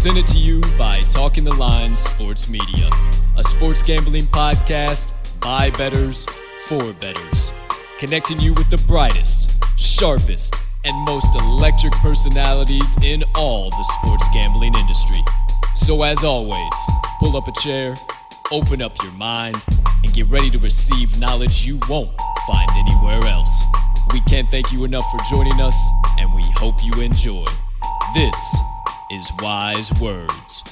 Presented to you by Talking the Line Sports Media, a sports gambling podcast by bettors for bettors, connecting you with the brightest, sharpest, and most electric personalities in all the sports gambling industry. So as always, pull up a chair, open up your mind, and get ready to receive knowledge you won't find anywhere else. We can't thank you enough for joining us, and we hope you enjoy. This is Wise Words.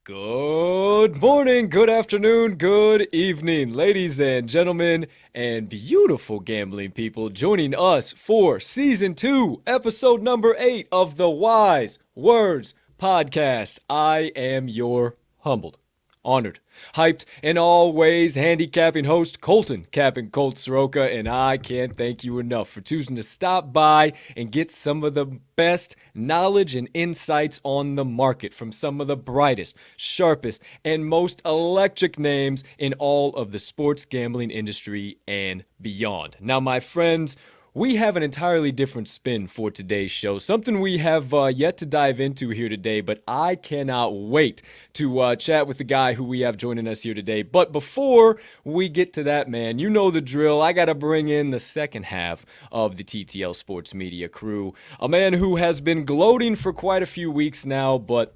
Good morning, good afternoon, good evening, ladies and gentlemen, and beautiful gambling people joining us for Season 2, Episode number 8 of the Wise Words Podcast. I am your humbled, honored, hyped, and always handicapping host, Colton, Capping Colt Soroka, and I can't thank you enough for choosing to stop by and get some of the best knowledge and insights on the market from some of the brightest, sharpest, and most electric names in all of the sports gambling industry and beyond. Now, my friends, we have an entirely different spin for today's show, something we have yet to dive into here today, but I cannot wait to chat with the guy who we have joining us here today. But before we get to that, man, you know the drill. I got to bring in the second half of the TTL Sports Media crew, a man who has been gloating for quite a few weeks now, but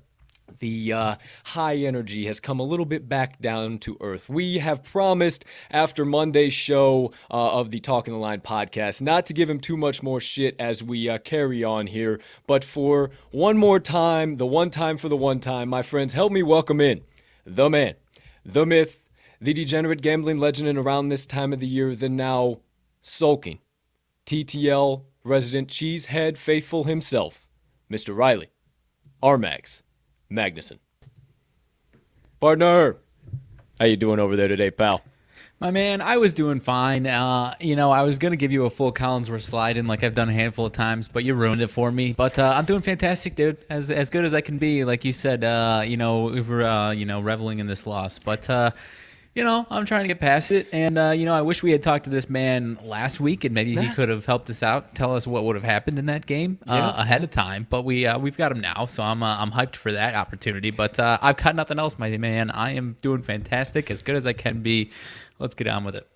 the high energy has come a little bit back down to earth. We have promised after Monday's show of the Talking the Line podcast not to give him too much more shit as we carry on here, but for one more time, the one time for the one time, my friends, help me welcome in the man, the myth, the degenerate gambling legend, and around this time of the year, the now sulking TTL resident cheesehead faithful himself, Mr. Riley RMags Magnuson. Partner, how you doing over there today, pal? My man, I was doing fine. I was going to give you a full Collinsworth slide in like I've done a handful of times, but you ruined it for me. But I'm doing fantastic, dude. As good as I can be. Like you said, we were, reveling in this loss. But, I'm trying to get past it. And, I wish we had talked to this man last week and maybe he could have helped us out, tell us what would have happened in that game ahead of time. But we've got him now, so I'm hyped for that opportunity. But I've got nothing else, my man. I am doing fantastic, as good as I can be. Let's get on with it.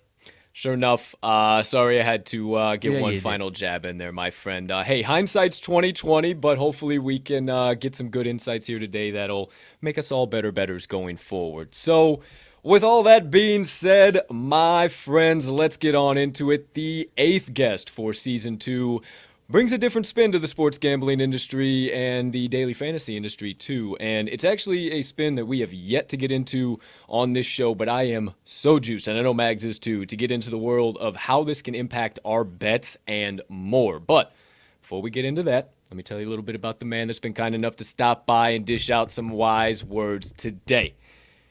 Sure enough. Sorry I had to get one final jab in there, my friend. Hey, hindsight's 20/20, but hopefully we can get some good insights here today that'll make us all better bettors going forward. So, with all that being said, my friends, let's get on into it. The 8th guest for Season 2 brings a different spin to the sports gambling industry and the daily fantasy industry too. And it's actually a spin that we have yet to get into on this show, but I am so juiced, and I know Mags is too, to get into the world of how this can impact our bets and more. But before we get into that, let me tell you a little bit about the man that's been kind enough to stop by and dish out some wise words today.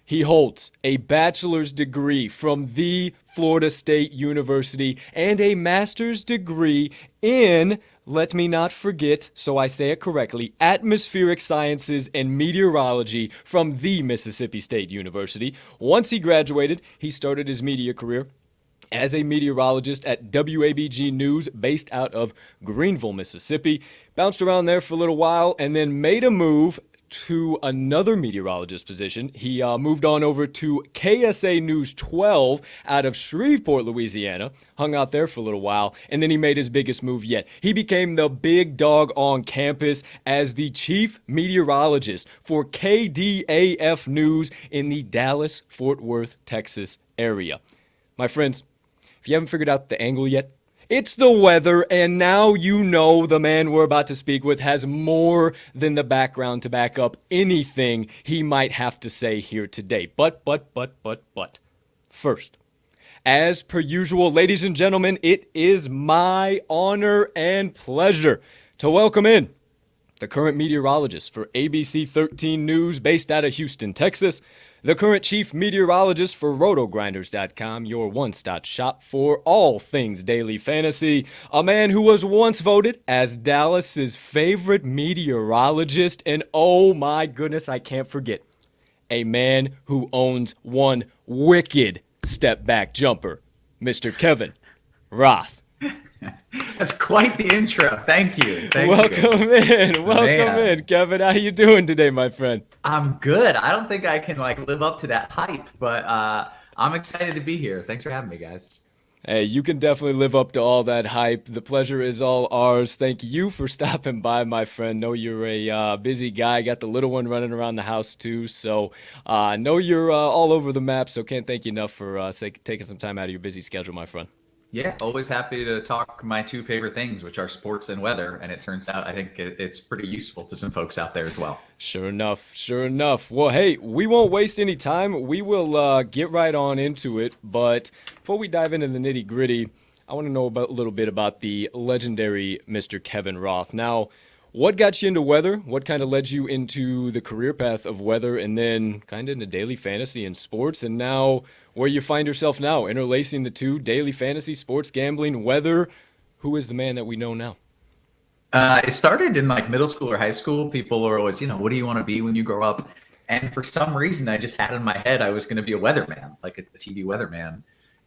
He holds a bachelor's degree from the Florida State University and a master's degree in, let me not forget, so I say it correctly, Atmospheric Sciences and Meteorology from the Mississippi State University. Once he graduated, he started his media career as a meteorologist at WABG News based out of Greenville, Mississippi. Bounced around there for a little while and then made a move to another meteorologist position. He moved on over to KSA News 12 out of Shreveport, Louisiana, hung out there for a little while, and then he made his biggest move yet. He became the big dog on campus as the Chief Meteorologist for KDAF News in the Dallas-Fort Worth, Texas area. My friends, if you haven't figured out the angle yet, it's the weather, and now you know the man we're about to speak with has more than the background to back up anything he might have to say here today. But, first, as per usual, ladies and gentlemen, it is my honor and pleasure to welcome in the current meteorologist for ABC 13 News based out of Houston, Texas, the current chief meteorologist for rotogrinders.com, your one-stop shop for all things daily fantasy, a man who was once voted as Dallas's favorite meteorologist, and oh my goodness, I can't forget, a man who owns one wicked step-back jumper, Mr. Kevin Roth. That's quite the intro. Thank you. Welcome in, Kevin. How you doing today, my friend? I'm good. I don't think I can live up to that hype, but I'm excited to be here. Thanks for having me, guys. Hey, you can definitely live up to all that hype. The pleasure is all ours. Thank you for stopping by, my friend. Know you're a busy guy. Got the little one running around the house too, so know you're all over the map. So can't thank you enough for taking some time out of your busy schedule, my friend. Yeah, always happy to talk my two favorite things, which are sports and weather. And it turns out I think it's pretty useful to some folks out there as well. Sure enough. Well, hey, we won't waste any time. We will get right on into it. But before we dive into the nitty gritty, I want to know a little bit about the legendary Mr. Kevin Roth. Now, what got you into weather? What kind of led you into the career path of weather and then kind of into daily fantasy and sports? And now where you find yourself now, interlacing the two, daily fantasy, sports, gambling, weather. Who is the man that we know now? It started in middle school or high school. People are always, what do you want to be when you grow up? And for some reason, I just had in my head I was going to be a weatherman, like a TV weatherman.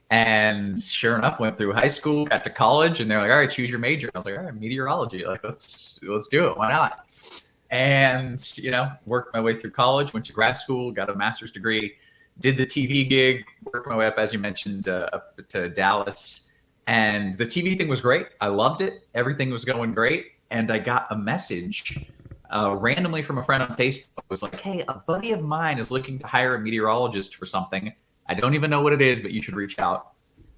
And sure enough, went through high school, got to college, and they're like, all right, choose your major. I was like, all right, meteorology. Let's do it. Why not? And, worked my way through college, went to grad school, got a master's degree, did the TV gig, worked my way up, as you mentioned, up to Dallas. And the TV thing was great. I loved it. Everything was going great. And I got a message randomly from a friend on Facebook. It was like, hey, a buddy of mine is looking to hire a meteorologist for something. I don't even know what it is, but you should reach out.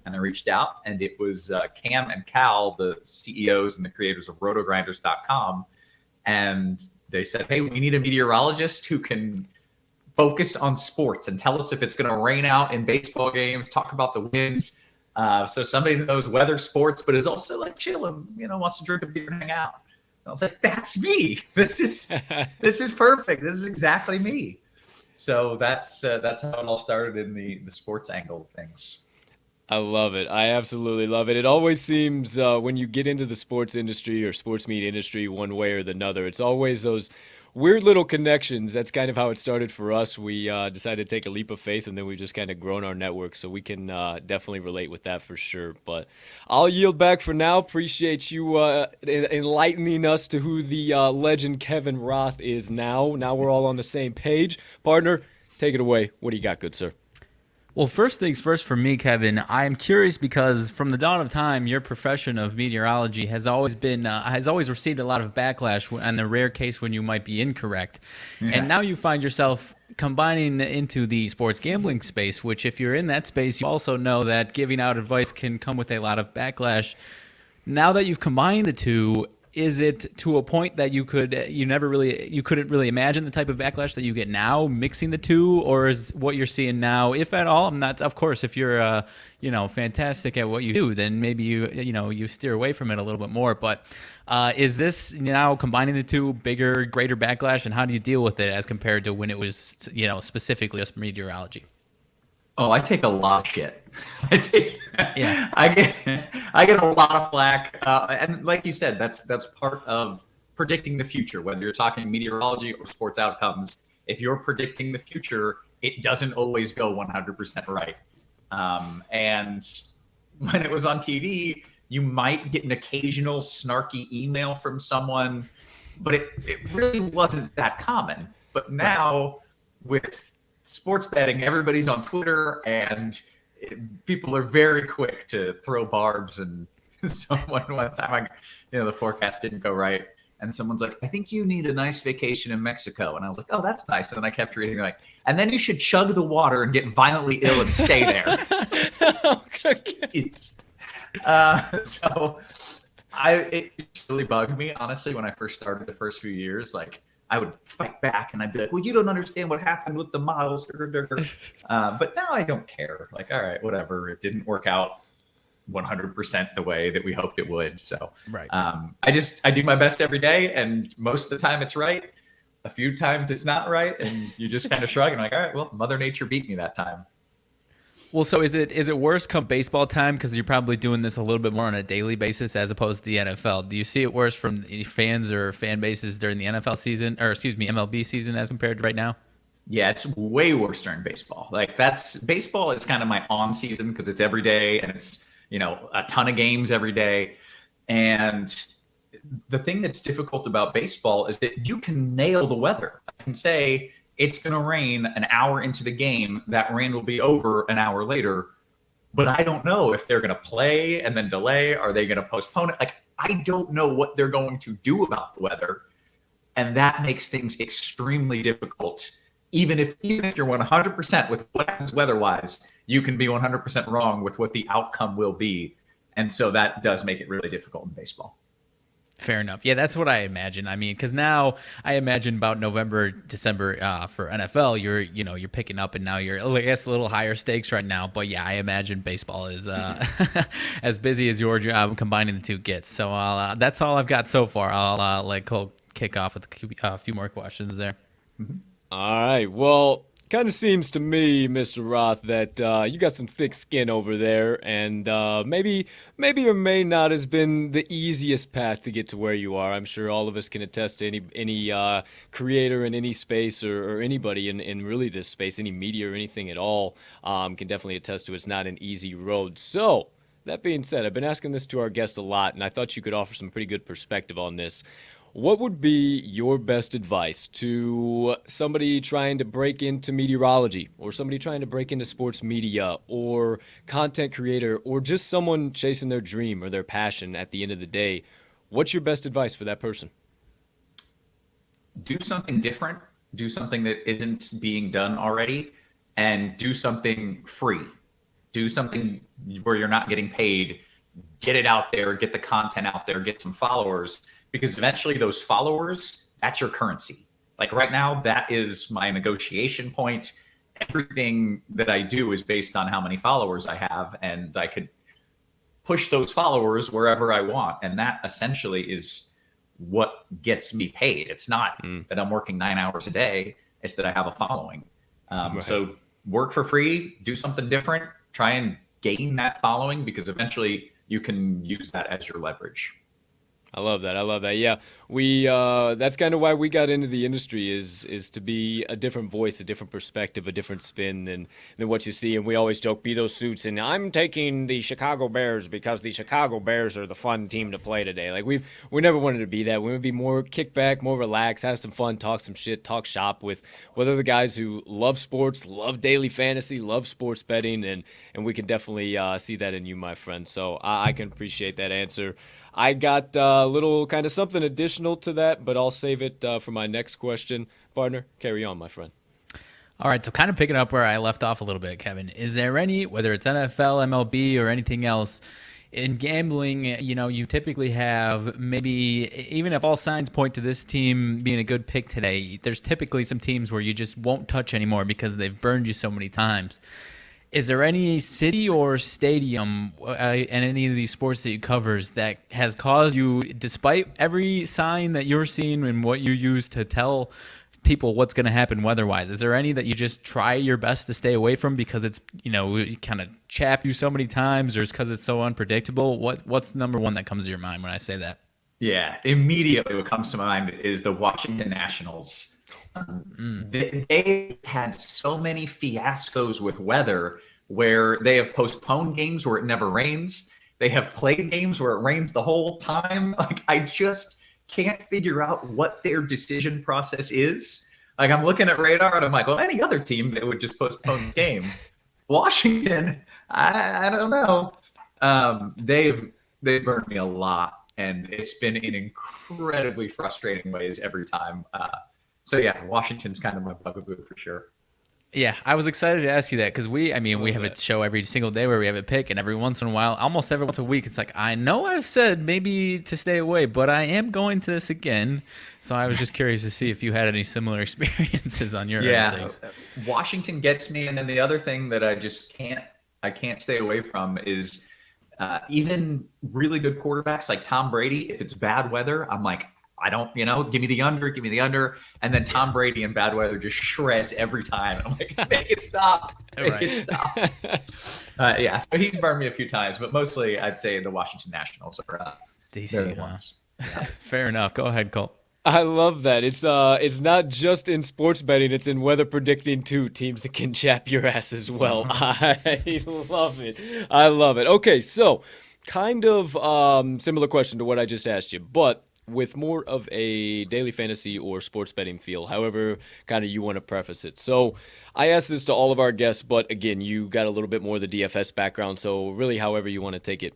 And I reached out, and it was Cam and Cal, the CEOs and the creators of rotogrinders.com. And they said, hey, we need a meteorologist who can focus on sports and tell us if it's going to rain out in baseball games, talk about the winds. So somebody who knows weather, sports, but is also chill and, wants to drink a beer and hang out. And I was like, that's me. This is perfect. This is exactly me. So that's how it all started in the sports angle of things. I love it. I absolutely love it. It always seems when you get into the sports industry or sports media industry one way or the other, it's always those weird little connections. That's kind of how it started for us. We decided to take a leap of faith, and then we've just kind of grown our network, so we can definitely relate with that for sure. But I'll yield back for now. Appreciate you enlightening us to who the legend Kevin Roth is now. Now we're all on the same page. Partner, take it away. What do you got, good sir? Well, first things first for me, Kevin, I am curious because from the dawn of time, your profession of meteorology has always received a lot of backlash on the rare case when you might be incorrect. Yeah. And now you find yourself combining into the sports gambling space, which if you're in that space, you also know that giving out advice can come with a lot of backlash. Now that you've combined the two, is it to a point that you couldn't really imagine the type of backlash that you get now mixing the two, or is what you're seeing now, if at all? I'm not, of course, if you're fantastic at what you do, then maybe you steer away from it a little bit more. But is this now combining the two greater backlash, and how do you deal with it as compared to when it was specifically just meteorology? Oh, I take a lot of shit. I get a lot of flack, and like you said, that's part of predicting the future. Whether you're talking meteorology or sports outcomes, if you're predicting the future, it doesn't always go 100% right. And when it was on TV, you might get an occasional snarky email from someone, but it really wasn't that common. But now with sports betting, everybody's on Twitter, and people are very quick to throw barbs. And someone one time, the forecast didn't go right, and someone's like, "I think you need a nice vacation in Mexico," and I was like, "Oh, that's nice." And then I kept reading, and then you should chug the water and get violently ill and stay there. So it really bugged me, honestly, when I first started the first few years. I would fight back, and I'd be like, well, you don't understand what happened with the models. But now I don't care. All right, whatever. It didn't work out. 100% the way that we hoped it would. So Right. I do my best every day, and most of the time it's right. A few times it's not right, and you just kind of shrug and like, all right, well, Mother Nature beat me that time. Well, so is it worse come baseball time, because you're probably doing this a little bit more on a daily basis as opposed to the NFL? Do you see it worse from fans or fan bases during the NFL season, or excuse me, MLB season as compared to right now? Yeah, it's way worse during baseball. Like baseball is kind of my on season because it's every day and it's, a ton of games every day. And the thing that's difficult about baseball is that you can nail the weather. I can say it's going to rain an hour into the game. That rain will be over an hour later. But I don't know if they're going to play and then delay. Are they going to postpone it? Like, I don't know what they're going to do about the weather. And that makes things extremely difficult. Even if you're 100% with what happens weather-wise, you can be 100% wrong with what the outcome will be. And so that does make it really difficult in baseball. Fair enough. Yeah, that's what I imagine. I mean, because now I imagine about November, December for NFL, you're picking up, and now you're, I guess, a little higher stakes right now. But yeah, I imagine baseball is as busy as your job combining the two gets. So that's all I've got so far. I'll let Colt kick off with a few more questions there. Mm-hmm. All right. Well, kind of seems to me, Mr. Roth, that you got some thick skin over there, and maybe or may not has been the easiest path to get to where you are. I'm sure all of us can attest to any creator in any space or anybody in really this space, any media or anything at all, can definitely attest to it's not an easy road. So, that being said, I've been asking this to our guests a lot, and I thought you could offer some pretty good perspective on this. What would be your best advice to somebody trying to break into meteorology, or somebody trying to break into sports media, or content creator, or just someone chasing their dream or their passion at the end of the day? What's your best advice for that person? Do something different. Do something that isn't being done already, and do something free. Do something where you're not getting paid. Get it out there, get the content out there, get some followers. Because eventually those followers, that's your currency. Like right now, that is my negotiation point. Everything that I do is based on how many followers I have, and I could push those followers wherever I want. And that essentially is what gets me paid. It's not that I'm working 9 hours a day. It's that I have a following. Right. So work for free, do something different, try and gain that following, because eventually you can use that as your leverage. I love that. I love that. Yeah, we that's kind of why we got into the industry is to be a different voice, a different perspective, a different spin than what you see. And we always joke, be those suits. And I'm taking the Chicago Bears because the Chicago Bears are the fun team to play today. Like we never wanted to be that. We would be more kick back, more relaxed, have some fun, talk some shit, talk shop with other guys who love sports, love daily fantasy, love sports betting, and we can definitely see that in you, my friend. So I can appreciate that answer. I got a little kind of something additional to that, but I'll save it for my next question. Partner, carry on, my friend. All right, so kind of picking up where I left off a little bit, Kevin, is there any, whether it's NFL, MLB, or anything else, in gambling, you typically have maybe, even if all signs point to this team being a good pick today, there's typically some teams where you just won't touch anymore because they've burned you so many times. Is there any city or stadium in any of these sports that you covers that has caused you, despite every sign that you're seeing and what you use to tell people what's going to happen weather-wise, is there any that you just try your best to stay away from because it's, kind of chapped you so many times, or it's because it's so unpredictable? What's number one that comes to your mind when I say that? Yeah, immediately what comes to mind is the Washington Nationals. They had so many fiascos with weather where they have postponed games where it never rains. They have played games where it rains the whole time. Like, I just can't figure out what their decision process is. Like, I'm looking at radar and I'm like, well, any other team that would just postpone the game. Washington, I don't know. They've burned me a lot, and it's been in incredibly frustrating ways every time. So yeah, Washington's kind of my bugaboo for sure. Yeah, I was excited to ask you that because we have a show every single day where we have a pick, and every once in a while, almost every once a week, it's like, I know I've said maybe to stay away, but I am going to this again. So I was just curious to see if you had any similar experiences on your end of things. Washington gets me, and then the other thing that I can't stay away from is Even really good quarterbacks like Tom Brady, if it's bad weather, I'm like, I don't, give me the under, give me the under. And then Tom Brady in bad weather just shreds every time. And I'm like, make it stop. Make it stop. Yeah, so he's burned me a few times, but mostly I'd say the Washington Nationals are they're the ones. Yeah. Fair enough. Go ahead, Colt. I love that. It's not just in sports betting, it's in weather predicting too. Teams that can chap your ass as well. I love it. I love it. Okay, so kind of similar question to what I just asked you, but with more of a daily fantasy or sports betting feel, however kind of you want to preface it. So I asked this to all of our guests, but again, you got a little bit more of the DFS background, so really however you want to take it.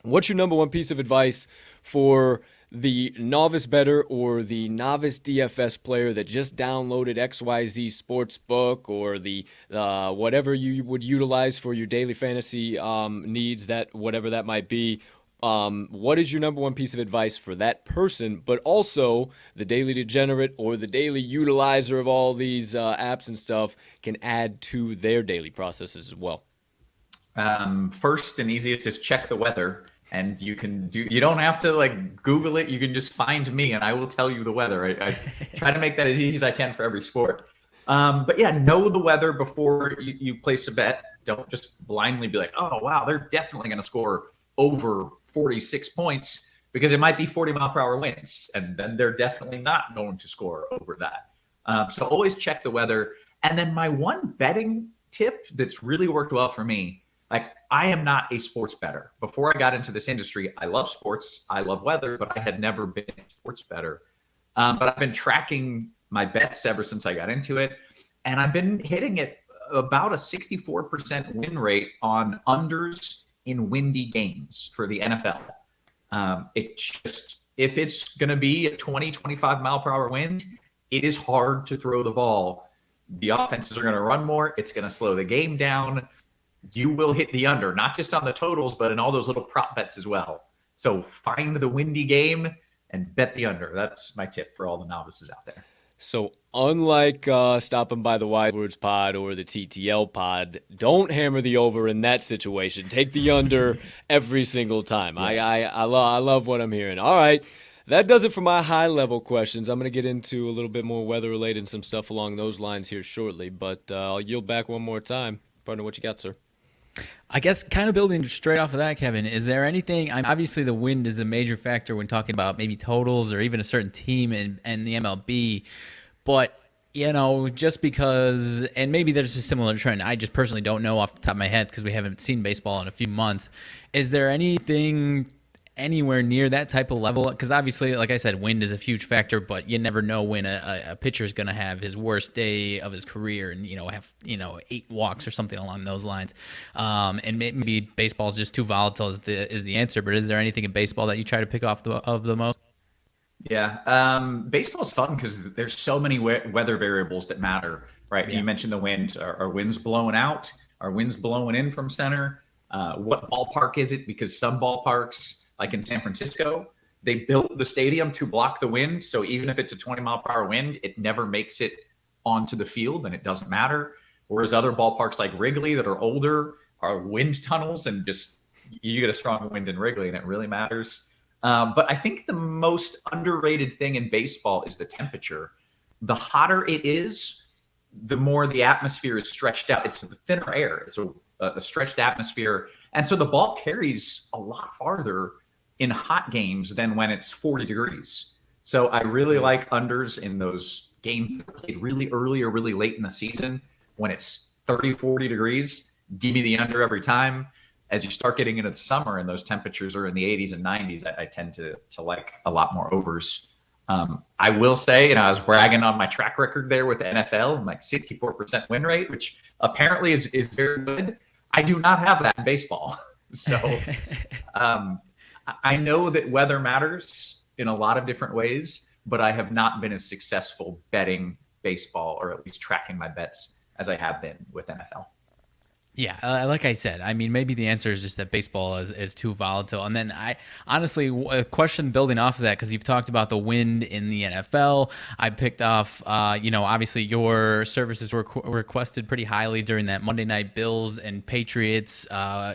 What's your number one piece of advice for the novice bettor or the novice DFS player that just downloaded XYZ Sportsbook or the whatever you would utilize for your daily fantasy needs, that whatever that might be? What is your number one piece of advice for that person, but also the daily degenerate or the daily utilizer of all these apps and stuff can add to their daily processes as well? First and easiest is check the weather. And you don't have to like Google it. You can just find me and I will tell you the weather. I try to make that as easy as I can for every sport. But yeah, know the weather before you place a bet. Don't just blindly be like, oh, wow, they're definitely going to score over 46 points because it might be 40-mile-per-hour winds. And then they're definitely not going to score over that. So always check the weather. And then my one betting tip that's really worked well for me, like I am not a sports bettor. Before I got into this industry, I love sports, I love weather, but I had never been a sports bettor. But I've been tracking my bets ever since I got into it, and I've been hitting it about a 64% win rate on unders in windy games for the NFL. If it's going to be a 20, 25 mile per hour wind, it is hard to throw the ball. The offenses are going to run more. It's going to slow the game down. You will hit the under, not just on the totals, but in all those little prop bets as well. So find the windy game and bet the under. That's my tip for all the novices out there. So unlike stopping by the Wide Words pod or the TTL pod, don't hammer the over in that situation. Take the under every single time. Yes. I love what I'm hearing. All right. That does it for my high-level questions. I'm going to get into a little bit more weather-related and some stuff along those lines here shortly, but I'll yield back one more time. Partner, what you got, sir? I guess kind of building straight off of that, Kevin, is there anything, obviously the wind is a major factor when talking about maybe totals or even a certain team and the MLB, but, just because, and maybe there's a similar trend, I just personally don't know off the top of my head because we haven't seen baseball in a few months. Is there anything anywhere near that type of level? Because obviously, like I said, wind is a huge factor, but you never know when a pitcher is going to have his worst day of his career and have 8 walks or something along those lines. And maybe baseball is just too volatile is the answer. But is there anything in baseball that you try to pick off of the most? Yeah, baseball is fun because there's so many weather variables that matter, right? Yeah. You mentioned the wind. Are winds blowing out? Are winds blowing in from center? What ballpark is it? Because some ballparks, like in San Francisco, they built the stadium to block the wind. So even if it's a 20-mile-per-hour wind, it never makes it onto the field and it doesn't matter. Whereas other ballparks like Wrigley that are older are wind tunnels and just you get a strong wind in Wrigley and it really matters. But I think the most underrated thing in baseball is the temperature. The hotter it is, the more the atmosphere is stretched out. It's the thinner air. It's a stretched atmosphere. And so the ball carries a lot farther in hot games than when it's 40 degrees. So I really like unders in those games that are played really early or really late in the season. When it's 30, 40 degrees, give me the under every time. As you start getting into the summer and those temperatures are in the 80s and 90s, I tend to like a lot more overs. I will say, I was bragging on my track record there with the NFL, like 64% win rate, which apparently is very good. I do not have that in baseball. So I know that weather matters in a lot of different ways, but I have not been as successful betting baseball or at least tracking my bets as I have been with NFL. Yeah, like I said, I mean, maybe the answer is just that baseball is too volatile. And then I honestly, a question building off of that, because you've talked about the wind in the NFL. I picked off, obviously your services were requested pretty highly during that Monday night Bills and Patriots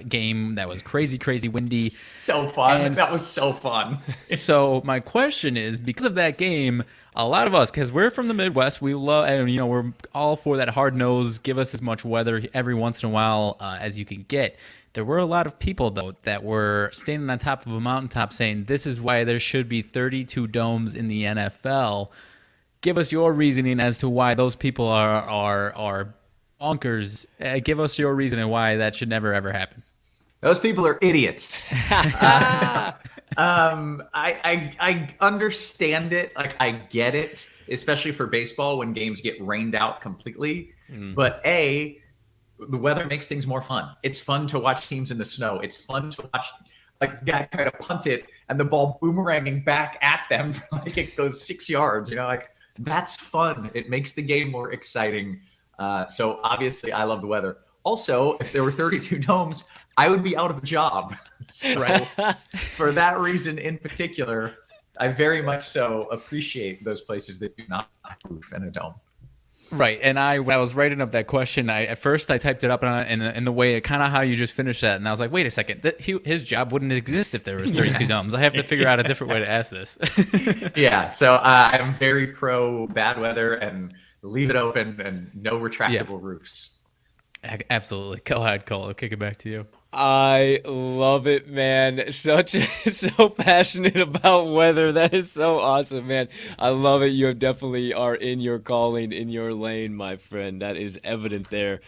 game that was crazy, crazy windy. So fun. And That was so fun. so my question is, because of that game, a lot of us, because we're from the Midwest, we love, and we're all for that hard nose. Give us as much weather every once in a while as you can get. There were a lot of people though that were standing on top of a mountaintop saying this is why there should be 32 domes in the NFL. Give us your reasoning as to why those people are bonkers. Give us your reasoning why that should never ever happen. Those people are idiots. I understand it. Like, I get it, especially for baseball when games get rained out completely. But the weather makes things more fun. It's fun to watch teams in the snow. It's fun to watch a guy try to punt it and the ball boomeranging back at them like it goes 6 yards. Like, that's fun. It makes the game more exciting. So obviously, I love the weather. Also, if there were 32 domes, I would be out of a job. So for that reason in particular, I very much so appreciate those places that do not have a roof and a dome. Right, and when I was writing up that question, at first I typed it up in the way kind of how you just finished that, and I was like, wait a second, his job wouldn't exist if there was 32 domes. I have to figure out a different way to ask this. Yeah, so I'm very pro bad weather and leave it open and no retractable roofs. Absolutely. Go ahead, Cole. I'll kick it back to you. I love it, man. So passionate about weather. That is so awesome, man. I love it. You definitely are in your calling, in your lane, my friend. That is evident there.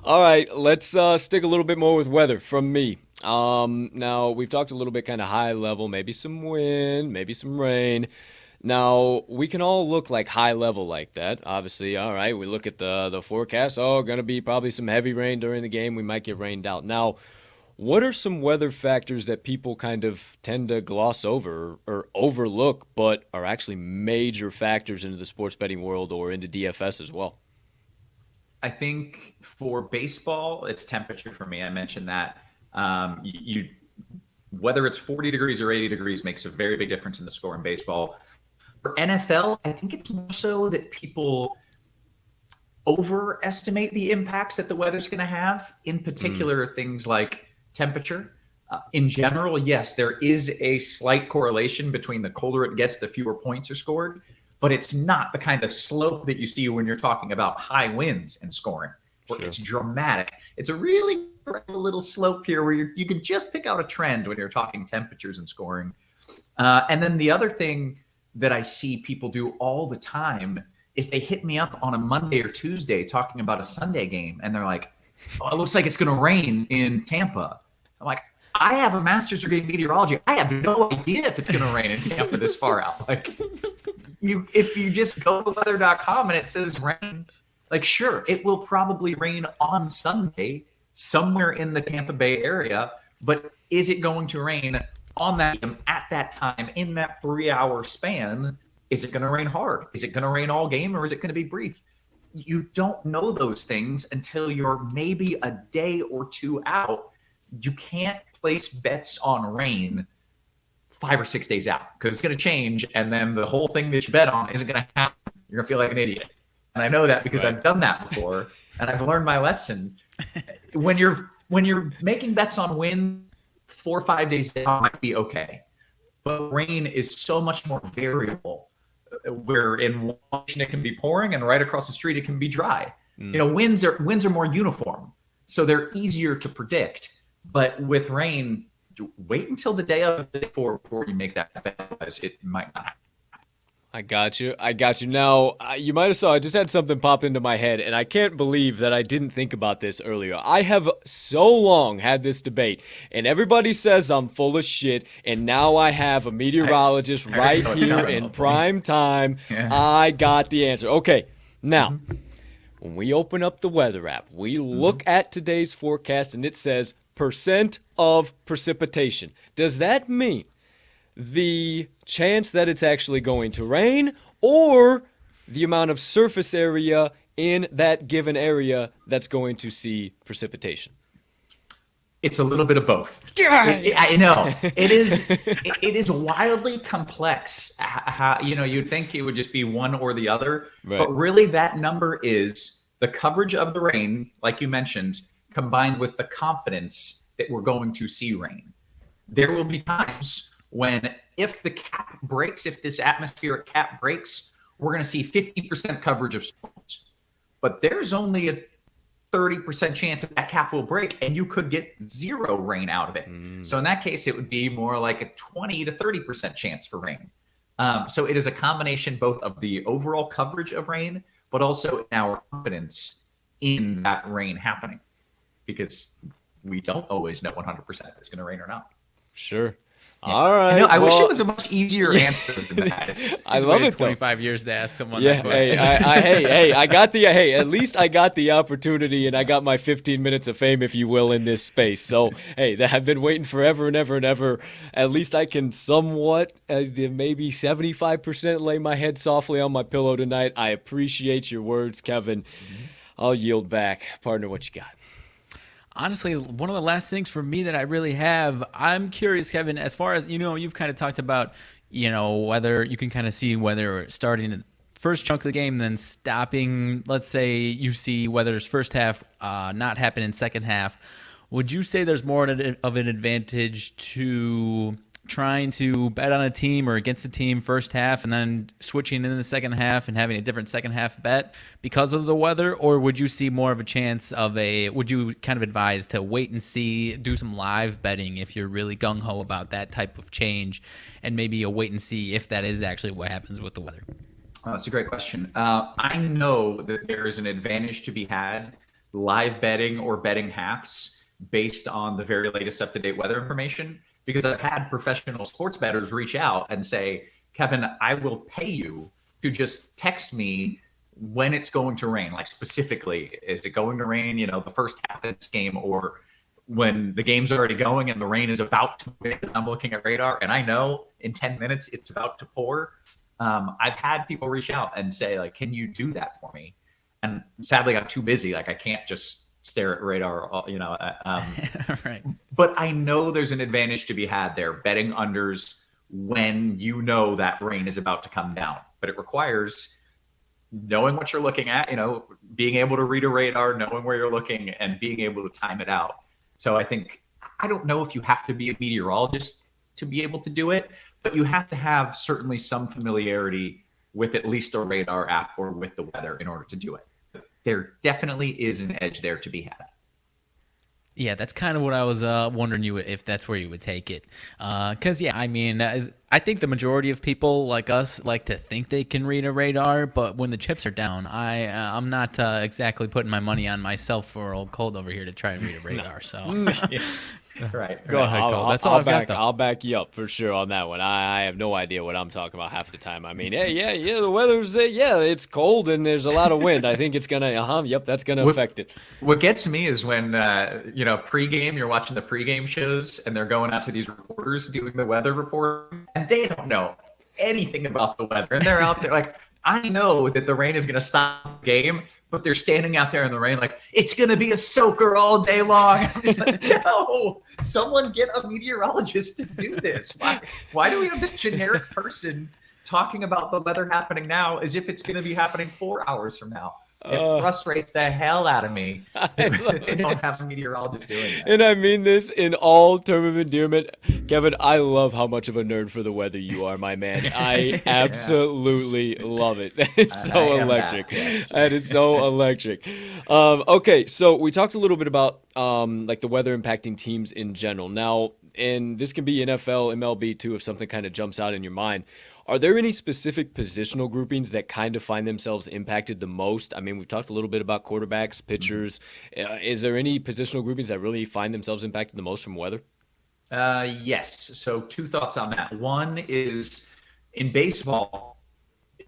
All right, let's stick a little bit more with weather from me. Now, we've talked a little bit kind of high level, maybe some wind, maybe some rain. Now, we can all look like high level like that. Obviously, all right, we look at the forecast. Oh, going to be probably some heavy rain during the game. We might get rained out. Now, what are some weather factors that people kind of tend to gloss over or overlook, but are actually major factors into the sports betting world or into DFS as well? I think for baseball, it's temperature for me. I mentioned that. Whether it's 40 degrees or 80 degrees makes a very big difference in the score in baseball. For NFL, I think it's more so that people overestimate the impacts that the weather's going to have, in particular things like temperature. In general, yes, there is a slight correlation between the colder it gets, the fewer points are scored, but it's not the kind of slope that you see when you're talking about high winds and scoring, where it's dramatic. It's a really little slope here where you can just pick out a trend when you're talking temperatures and scoring. And then the other thing that I see people do all the time is they hit me up on a Monday or Tuesday talking about a Sunday game, and they're like, oh, it looks like it's going to rain in Tampa. I'm like, I have a master's degree in meteorology. I have no idea if it's going to rain in Tampa this far out. Like, if you just go to weather.com and it says rain, like, sure, it will probably rain on Sunday somewhere in the Tampa Bay area, but is it going to rain on that at that time in that 3-hour span? Is it going to rain hard? Is it going to rain all game, or is it going to be brief? You don't know those things until you're maybe a day or two out. You can't place bets on rain 5 or 6 days out because it's going to change, and then the whole thing that you bet on isn't going to happen. You're going to feel like an idiot. And I know that because I've done that before, and I've learned my lesson. When you're making bets on wind, 4 or 5 days out might be okay, but rain is so much more variable. Where in one direction it can be pouring, and right across the street it can be dry. Winds are more uniform, so they're easier to predict. But with rain, wait until the day of the day before you make that bet, because it might not happen. I got you. Now, you might have saw, I just had something pop into my head, and I can't believe that I didn't think about this earlier. I have so long had this debate, and everybody says I'm full of shit, and now I have a meteorologist right here in prime time. Yeah. I got the answer. Okay, now, when we open up the weather app, we look at today's forecast, and it says % of precipitation. Does that mean the chance that it's actually going to rain, or the amount of surface area in that given area that's going to see precipitation? It's a little bit of both. I know it is. It is wildly complex. How, you'd think it would just be one or the other, Right. but really that number is the coverage of the rain, like you mentioned, combined with the confidence that we're going to see rain. There will be times when, if the cap breaks, if this atmospheric cap breaks, we're going to see 50% coverage of storms. But there's only a 30% chance that cap will break, and you could get zero rain out of it. So in that case, it would be more like a 20 to 30% chance for rain. So it is a combination both of the overall coverage of rain, but also in our confidence in that rain happening, because we don't always know 100% if it's going to rain or not. Sure. Yeah. All right. I wish it was a much easier answer than that. I love it. 25 years to ask someone Yeah. that question. At least I got the opportunity, and I got my 15 minutes of fame, if you will, in this space. So, hey, that I've been waiting forever and ever and ever. At least I can somewhat, maybe 75% lay my head softly on my pillow tonight. I appreciate your words, Kevin. I'll yield back. Partner, what you got? Honestly, one of the last things for me that I really have, I'm curious, Kevin, as far as, you've kind of talked about, whether you can kind of see whether starting the first chunk of the game, then stopping, let's say you see whether there's first half not happen in second half. Would you say there's more of an advantage to trying to bet on a team or against a team first half and then switching in the second half and having a different second half bet because of the weather? Or would you see more of a chance of would you kind of advise to wait and see, do some live betting if you're really gung-ho about that type of change, and maybe a wait and see if that is actually what happens with the weather? Oh, that's a great question. I know that there is an advantage to be had live betting or betting halves based on the very latest up-to-date weather information, because I've had professional sports bettors reach out and say, Kevin, I will pay you to just text me when it's going to rain. Like, specifically, is it going to rain, the first half of this game, or when the game's already going and the rain is about to rain? I'm looking at radar and I know in 10 minutes it's about to pour. I've had people reach out and say, like, can you do that for me? And sadly, I'm too busy. Like, I can't just stare at radar, Right. But I know there's an advantage to be had there, betting unders when that rain is about to come down. But it requires knowing what you're looking at, being able to read a radar, knowing where you're looking, and being able to time it out. So I don't know if you have to be a meteorologist to be able to do it, but you have to have certainly some familiarity with at least a radar app or with the weather in order to do it. There definitely is an edge there to be had. Yeah, that's kind of what I was wondering if that's where you would take it. Because, I think the majority of people like us like to think they can read a radar, but when the chips are down, I'm not exactly putting my money on myself for old Colt over here to try and read a radar. Yeah. Right. Go ahead, Colt. That's all I've got, though. I'll back you up for sure on that one. I have no idea what I'm talking about half the time. I mean, the weather's, it's cold and there's a lot of wind. I think it's going to, that's going to affect it. What gets me is when, pregame, you're watching the pregame shows and they're going out to these reporters doing the weather report, and they don't know anything about the weather. And they're out there like, I know that the rain is going to stop the game, but they're standing out there in the rain like, it's going to be a soaker all day long. I'm just like, no, someone get a meteorologist to do this. Why do we have this generic person talking about the weather happening now as if it's going to be happening 4 hours from now? It frustrates the hell out of me that they don't have a meteorologist doing that. And I mean this in all term of endearment. Kevin, I love how much of a nerd for the weather you are, my man. I absolutely love it. That is so electric. Yes. That is so electric. Okay, so we talked a little bit about like the weather impacting teams in general. Now, and this can be NFL, MLB too, if something kind of jumps out in your mind. Are there any specific positional groupings that kind of find themselves impacted the most? I mean, we've talked a little bit about quarterbacks, pitchers. Is there any positional groupings that really find themselves impacted the most from weather? Yes. So 2 thoughts on that. One is, in baseball,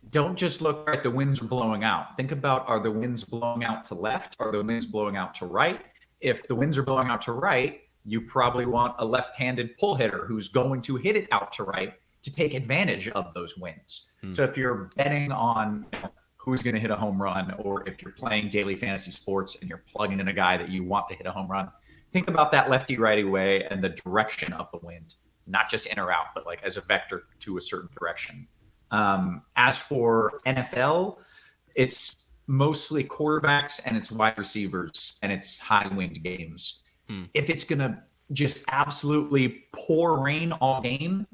don't just look at the winds are blowing out. Think about, are the winds blowing out to left? Are the winds blowing out to right? If the winds are blowing out to right, you probably want a left-handed pull hitter who's going to hit it out to right to take advantage of those wins. So if you're betting on who's going to hit a home run, or if you're playing daily fantasy sports and you're plugging in a guy that you want to hit a home run, think about that lefty-righty way and the direction of the wind, not just in or out, but like as a vector to a certain direction. As for NFL, it's mostly quarterbacks and it's wide receivers and it's high wind games. If it's going to just absolutely pour rain all game,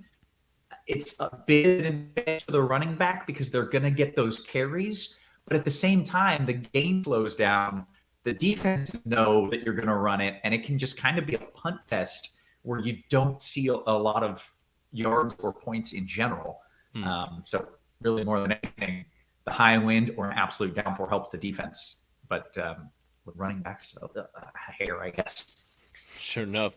it's a bit advantage to the running back because they're going to get those carries. But at the same time, the game slows down. The defenses know that you're going to run it, and it can just kind of be a punt fest where you don't see a lot of yards or points in general. So really more than anything, the high wind or an absolute downpour helps the defense. But with running backs, a hair, I guess. Sure enough.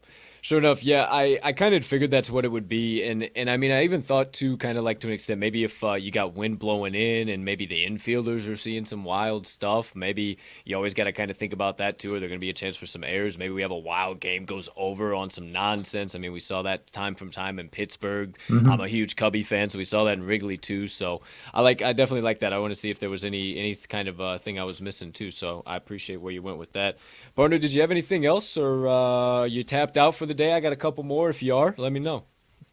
Yeah, I kind of figured that's what it would be. And I mean, I even thought too, kind of like to an extent, maybe if you got wind blowing in and maybe the infielders are seeing some wild stuff, maybe you always got to kind of think about that too. Are there going to be a chance for some errors? Maybe we have a wild game goes over on some nonsense. I mean, we saw that time from time in Pittsburgh. I'm a huge Cubby fan, so we saw that in Wrigley too. So I definitely like that. I want to see if there was any kind of thing I was missing too. So I appreciate where you went with that. Partner, did you have anything else, or you tapped out for the day? I got a couple more. If you are, let me know.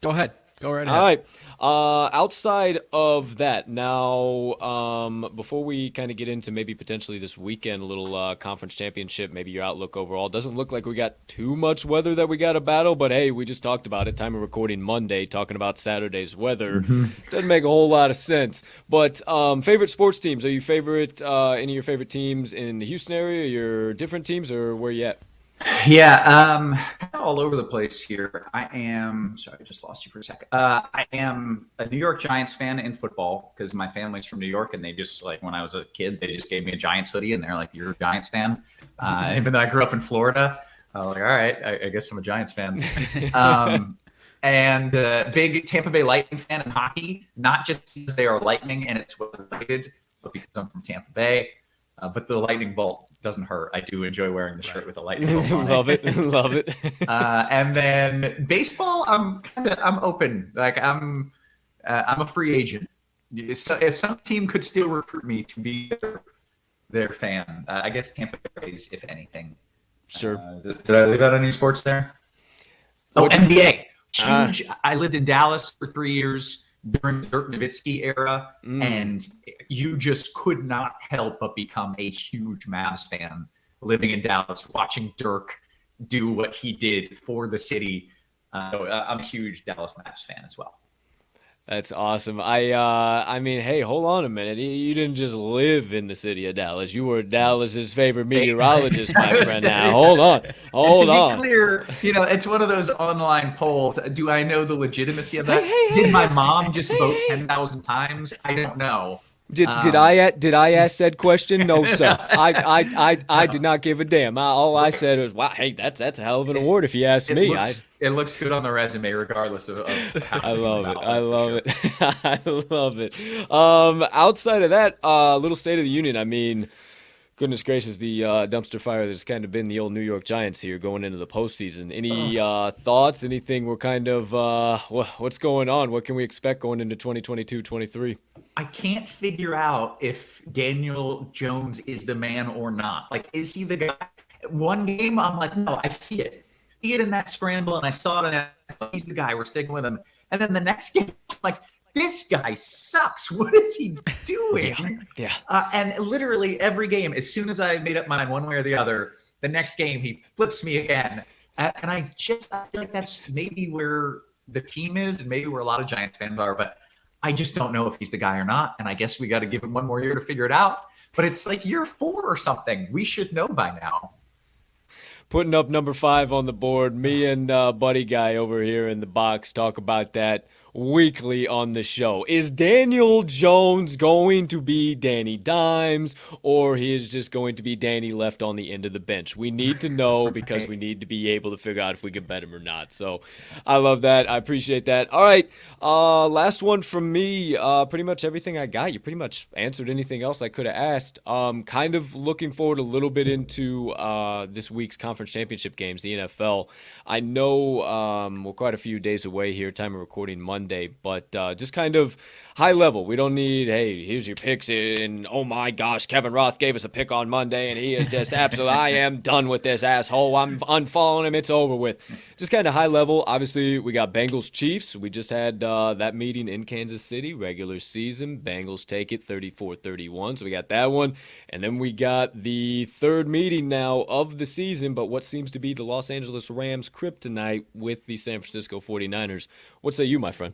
Go ahead. Go right ahead. All right. Outside of that, now, before we kind of get into maybe potentially this weekend, a little conference championship, maybe your outlook overall. Doesn't look like we got too much weather that we got to battle, but hey, we just talked about it. Time of recording Monday, talking about Saturday's weather. Doesn't make a whole lot of sense. But favorite sports teams? Are you favorite any of your favorite teams in the Houston area? Your different teams, or where you at? Yeah, kind of all over the place here. I am, sorry, I just lost you for a second. I am a New York Giants fan in football because my family's from New York, and they just, like, when I was a kid, they just gave me a Giants hoodie, and they're like, "You're a Giants fan?" Even though I grew up in Florida, I was like, all right, I guess I'm a Giants fan. And big Tampa Bay Lightning fan in hockey, not just because they are Lightning and it's related, but because I'm from Tampa Bay. But the lightning bolt doesn't hurt. I do enjoy wearing the shirt with the lightning bolt on Love it. Love it. And then baseball, I'm open. Like I'm a free agent. If some team could still recruit me to be their fan, I guess Tampa Bay, if anything. Sure. Did I leave out any sports there? Oh, NBA. Huge. I lived in Dallas for 3 years during the Dirk Nowitzki era, and you just could not help but become a huge Mavs fan living in Dallas, watching Dirk do what he did for the city. So I'm a huge Dallas Mavs fan as well. That's awesome. I mean, hey, hold on a minute. You didn't just live in the city of Dallas. You were Dallas's favorite meteorologist, my friend. Now, hold on. To be clear, it's one of those online polls. Do I know the legitimacy of that? Did my mom just vote 10,000 times? I don't know. Did I ask that question? No, sir. I did not give a damn. All I said was, "Wow, hey, that's a hell of an award if you ask me." It looks good on the resume, regardless of how. I love it. I love it. I love it. Outside of that, little State of the Union. I mean, goodness gracious, the dumpster fire that's kind of been the old New York Giants here going into the postseason. Any thoughts? Anything? We're kind of what's going on? What can we expect going into 2022-23? I can't figure out if Daniel Jones is the man or not. Like, is he the guy? One game, I'm like, no, I see it. See it in that scramble, and I saw it. He's the guy. We're sticking with him. And then the next game, I'm like, this guy sucks. What is he doing? Yeah. And literally every game, as soon as I made up mine one way or the other, the next game he flips me again. And I feel like that's maybe where the team is and maybe where a lot of Giants fans are, but I just don't know if he's the guy or not. And I guess we got to give him one more year to figure it out. But it's like year 4 or something. We should know by now. Putting up number 5 on the board. Me and Buddy Guy over here in the box talk about that weekly on the show. Is Daniel Jones going to be Danny Dimes, or he is just going to be Danny left on the end of the bench? We need to know because we need to be able to figure out if we can bet him or not. So I love that. I appreciate that. All right. Last one from me. Pretty much everything I got. You pretty much answered anything else I could have asked. Kind of looking forward a little bit into this week's conference championship games, the NFL. I know we're quite a few days away here, time of recording Monday. Monday. But just kind of high level. We don't need, hey, here's your picks, and oh my gosh, Kevin Roth gave us a pick on Monday, and he is just absolutely, I am done with this asshole. I'm unfollowing him. It's over with. Just kind of high level. Obviously, we got Bengals Chiefs. We just had that meeting in Kansas City, regular season. Bengals take it 34-31. So we got that one. And then we got the third meeting now of the season, but what seems to be the Los Angeles Rams kryptonite with the San Francisco 49ers. What say you, my friend?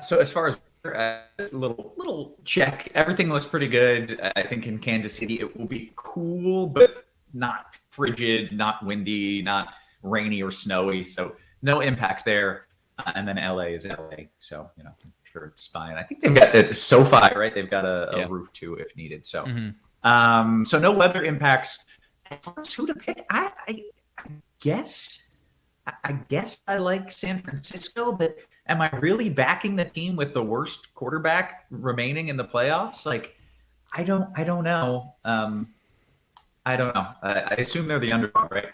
So as far as a little check, everything looks pretty good. I think in Kansas City it will be cool, but not frigid, not windy, not rainy or snowy. So no impact there. And then LA is LA. So, I'm sure it's fine. I think they've got the SoFi, right? They've got a roof too if needed. So, so no weather impacts. As far as who to pick, I guess I like San Francisco, but am I really backing the team with the worst quarterback remaining in the playoffs? Like, I don't know. I don't know. I assume they're the underdog, right?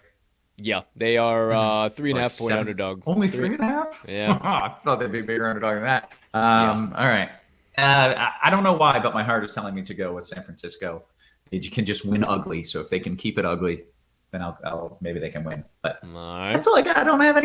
Yeah, they are 3.5 point underdog. Only 3.5? Yeah. I thought they'd be a bigger underdog than that. All right. I don't know why, but my heart is telling me to go with San Francisco. You can just win ugly. So if they can keep it ugly, then I'll maybe they can win. But that's all I got. I don't have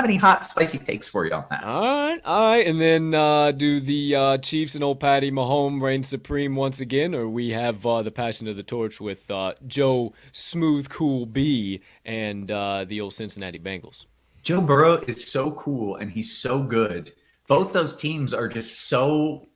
any hot, spicy takes for you on that. All right. And then do the Chiefs and old Patty Mahomes reign supreme once again, or we have the passing of the torch with Joe Smooth Cool B and the old Cincinnati Bengals? Joe Burrow is so cool and he's so good. Both those teams are just so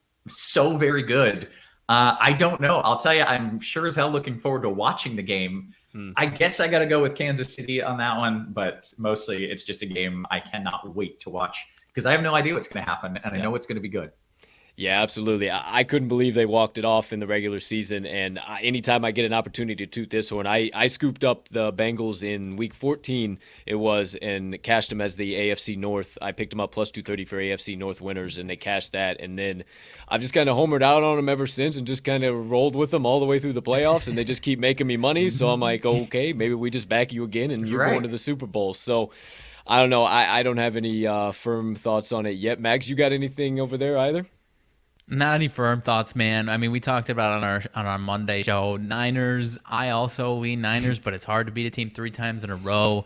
very good. I don't know. I'll tell you, I'm sure as hell looking forward to watching the game. I guess I got to go with Kansas City on that one, but mostly it's just a game I cannot wait to watch because I have no idea what's going to happen, and I know it's going to be good. Yeah, absolutely. I couldn't believe they walked it off in the regular season, and anytime I get an opportunity to toot this one, I scooped up the Bengals in Week 14, it was, and cashed them as the AFC North. I picked them up plus 230 for AFC North winners, and they cashed that, and then I've just kind of homered out on them ever since and just kind of rolled with them all the way through the playoffs, and they just keep making me money, so I'm like, okay, maybe we just back you again, and you're going to the Super Bowl. So I don't know. I don't have any firm thoughts on it yet. Mags, you got anything over there either? Not any firm thoughts, man. I mean, we talked about on our Monday show, Niners. I also lean Niners, but it's hard to beat a team 3 times in a row.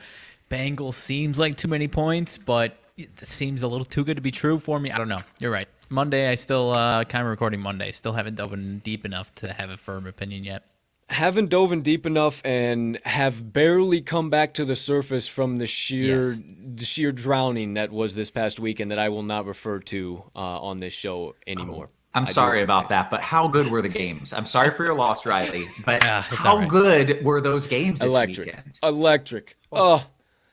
Bengals seems like too many points, but it seems a little too good to be true for me. I don't know. You're right. Monday, I still kind of recording Monday. Still haven't dove in deep enough to have a firm opinion yet. Haven't dove in deep enough and have barely come back to the surface from the sheer drowning that was this past weekend that I will not refer to on this show anymore. I'm sorry about that, but how good were the games? I'm sorry for your loss, Riley, but how right. good were those games this weekend? Electric. Oh,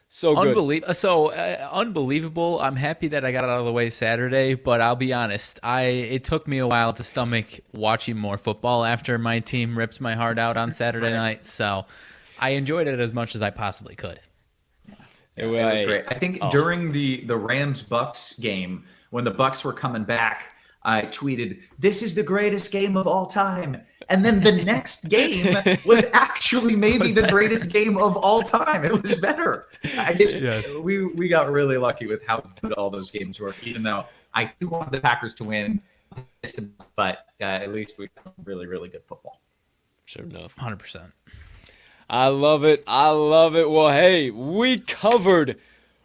so good. Unbelievable. I'm happy that I got it out of the way Saturday, but I'll be honest, it took me a while to stomach watching more football after my team rips my heart out on Saturday night. So I enjoyed it as much as I possibly could. It was great. I think during the Rams-Bucks game, when the Bucks were coming back, I tweeted, "This is the greatest game of all time." And then the next game was actually maybe the greatest game of all time. It was better. We got really lucky with how good all those games were, even though I do want the Packers to win. But at least we got really, really good football. Sure enough. 100%. I love it. Well, hey, we covered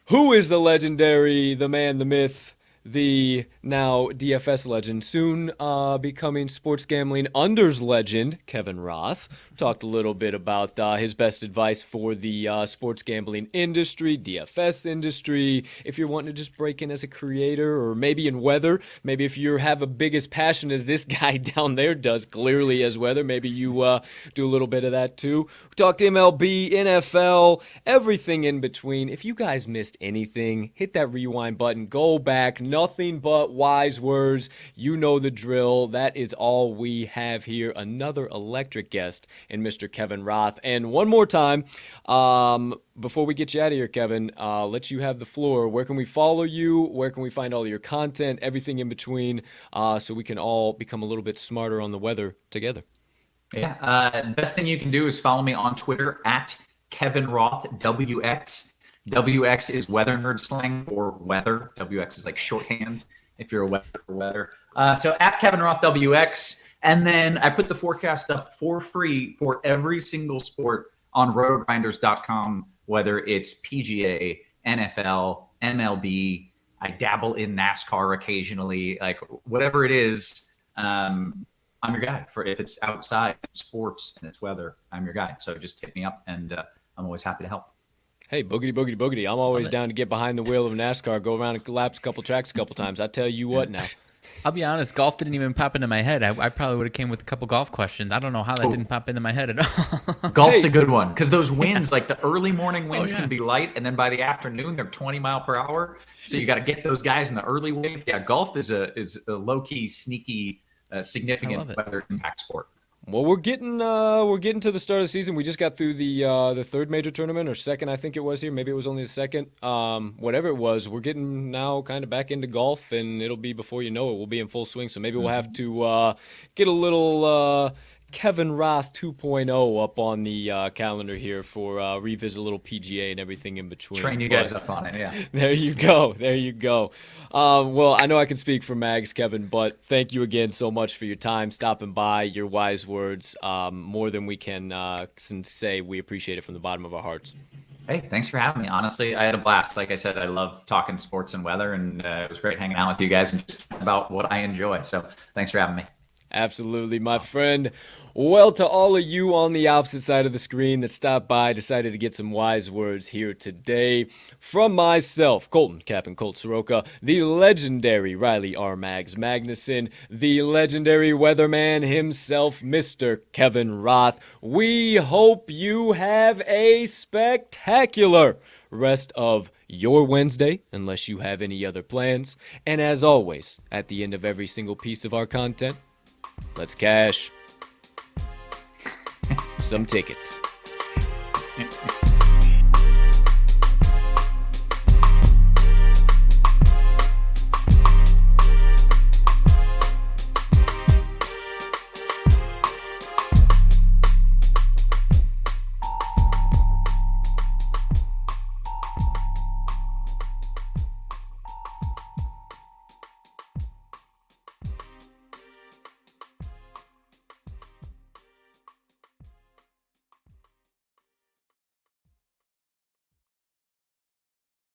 who is the legendary, the man, the myth, the now DFS legend, soon becoming sports gambling unders legend, Kevin Roth. Talked a little bit about his best advice for the sports gambling industry, DFS industry. If you're wanting to just break in as a creator, or maybe in weather, maybe if you have a biggest passion as this guy down there does, clearly as weather, maybe you do a little bit of that too. We talked MLB, NFL, everything in between. If you guys missed anything, hit that rewind button, go back. Nothing but wise words. You know the drill. That is all we have here. Another electric guest in Mr. Kevin Roth. And one more time, before we get you out of here, Kevin, let you have the floor. Where can we follow you? Where can we find all of your content, everything in between, so we can all become a little bit smarter on the weather together? Yeah. Best thing you can do is follow me on Twitter at Kevin Roth WX. WX is weather nerd slang for weather. WX is like shorthand if you're a weather for weather. So at Kevin Roth WX. And then I put the forecast up for free for every single sport on rotogrinders.com, whether it's PGA, NFL, MLB. I dabble in NASCAR occasionally, like whatever it is. I'm your guy for if it's outside sports and it's weather. I'm your guy. So just hit me up, and I'm always happy to help. Hey, boogity, boogity, boogity. I'm always down to get behind the wheel of NASCAR, go around and collapse a couple tracks a couple times. I tell you what now. I'll be honest, golf didn't even pop into my head. I probably would have came with a couple golf questions. I don't know how that didn't pop into my head at all. Golf's a good one because those winds, like the early morning winds can be light, and then by the afternoon, they're 20 mile per hour. So you got to get those guys in the early wave. Yeah, golf is a low-key, sneaky, significant weather impact sport. Well, we're getting to the start of the season. We just got through the third major tournament, or second, I think it was here. Maybe it was only the second. Whatever it was, we're getting now kind of back into golf, and it'll be before you know it, we'll be in full swing. So maybe we'll have to get a little Kevin Roth 2.0 up on the calendar here for revisit a little PGA and everything in between. Train you guys up on it, yeah. There you go. There you go. Well, I know I can speak for Mags, Kevin, but thank you again so much for your time, stopping by, your wise words. More than we can say. We appreciate it from the bottom of our hearts. Hey, thanks for having me. Honestly, I had a blast. Like I said, I love talking sports and weather, and it was great hanging out with you guys and just about what I enjoy. So thanks for having me. Absolutely, my friend. Well, to all of you on the opposite side of the screen that stopped by, decided to get some wise words here today. From myself, Colton, Captain Colt Soroka, the legendary Riley RMags Magnuson, the legendary weatherman himself, Mr. Kevin Roth, we hope you have a spectacular rest of your Wednesday, unless you have any other plans. And as always, at the end of every single piece of our content, let's cash some tickets.